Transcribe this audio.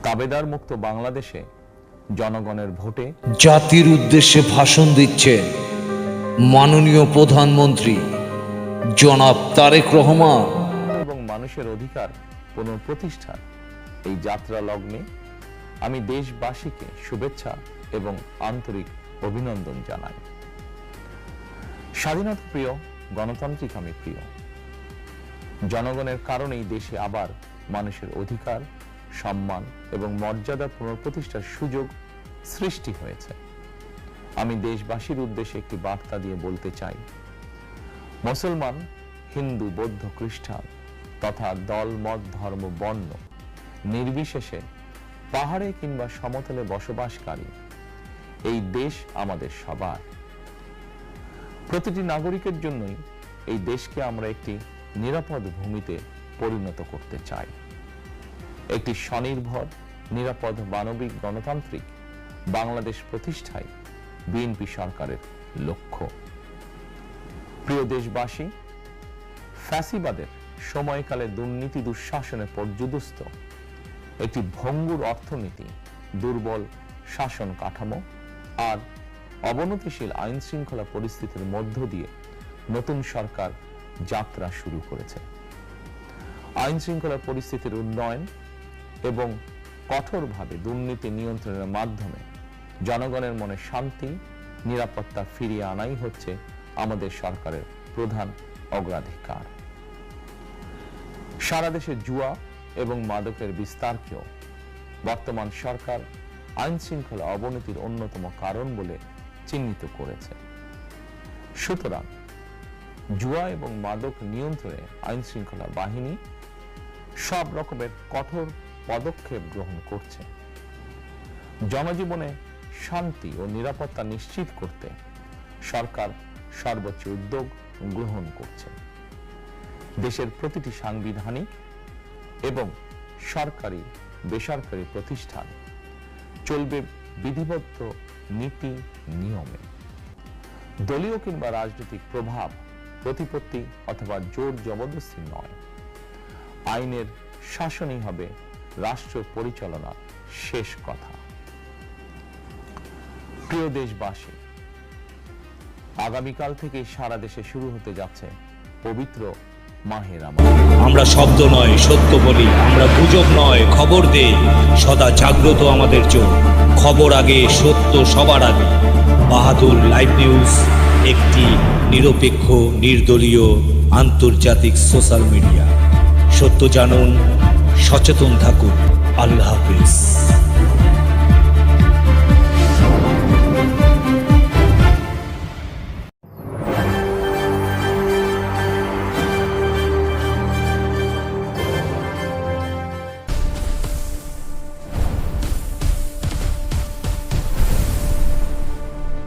তাবেদার মুক্ত বাংলাদেশে জনগণের ভোটে জাতির উদ্দেশ্যে ভাষণ দিচ্ছেন মাননীয় প্রধানমন্ত্রী জনাব তারেক রহমান এবং মানুষের অধিকার পুনঃপ্রতিষ্ঠার এই যাত্রা লগ্নে আমি দেশবাসীকে শুভেচ্ছা এবং আন্তরিক অভিনন্দন জানাই। স্বাধীনতা প্রিয়, গণতান্ত্রিক আমি প্রিয়। জনগণের কারণেই দেশে আবার মানুষের অধিকার, সম্মান এবং মর্যাদা পুনঃপ্রতিষ্ঠার সুযোগ সৃষ্টি হয়েছে। আমি দেশবাসীর উদ্দেশ্যে একটি বার্তা দিয়ে বলতে চাই, মুসলমান, হিন্দু, বৌদ্ধ, খ্রিস্টান তথা দল, মত, ধর্ম, বর্ণ নির্বিশেষে পাহাড়ে কিংবা সমতলে বসবাসকারী এই দেশ আমাদের সবার। প্রতিটি নাগরিকের জন্যই এই দেশকে আমরা একটি নিরাপদ ভূমিতে পরিণত করতে চাই। একটি স্বনির্ভর, নিরাপদ, মানবিক, গণতান্ত্রিক বাংলাদেশ প্রতিষ্ঠায় বিএনপি সরকারের লক্ষ্য। প্রিয় দেশবাসী, ফ্যাসিবাদের সময়কালে দুর্নীতি, দুঃশাসনে পর্যুদস্ত একটি ভঙ্গুর অর্থনীতি, দুর্বল শাসন কাঠামো আর অবনতিশীল আইন শৃঙ্খলা পরিস্থিতির মধ্য দিয়ে নতুন সরকার যাত্রা শুরু করেছে। আইন শৃঙ্খলা পরিস্থিতির উন্নয়ন এবং কঠোরভাবে দুর্নীতি নিয়ন্ত্রণের মাধ্যমে জনগণের মনে শান্তি, নিরাপত্তা ফিরিয়ে আনাই হচ্ছে আমাদের সরকারের প্রধান অগ্রাধিকার। সারা দেশে জুয়া এবং মাদকের বিস্তারকেও বর্তমান সরকার আইন শৃঙ্খলা অবনতির অন্যতম কারণ বলে চিহ্নিত করেছে। সুতরাং জুয়া এবং মাদক নিয়ন্ত্রণে আইন শৃঙ্খলা বাহিনী সব রকমের কঠোর পদক্ষেপ গ্রহণ করছে। জনজীবনে শান্তি ও নিরাপত্তা নিশ্চিত করতে সরকার সর্বোচ্চ উদ্যোগ গ্রহণ করছে। দেশের প্রতিটি সাংবিধানিক এবং সরকারি, বেসরকারি প্রতিষ্ঠান চলবে বিধিবদ্ধ নীতি নিয়মে। দলীয় কিংবা রাজনৈতিক প্রভাব, প্রতিপত্তি অথবা জোর জবরদস্তি নয়। আইনের শাসনই হবে রাষ্ট্র পরিচালনার শেষ কথা। প্রিয় দেশবাসী, আগামীকাল থেকে সারা দেশে শুরু হতে যাচ্ছে পবিত্র মাহে রমজান। আমরা শব্দ নয় সত্য বলি, আমরা গুজব নয় খবর দেই, সদা জাগ্রত আমাদের চোখ। খবর আগে, সত্য সবার আগে। বাহাদুর লাইভ নিউজ একটি নিরপেক্ষ, নির্দলীয়, আন্তর্জাতিক সোশ্যাল মিডিয়া। সত্য জানুন, সচেতন থাকুন। আল্লাহ হাফেজ।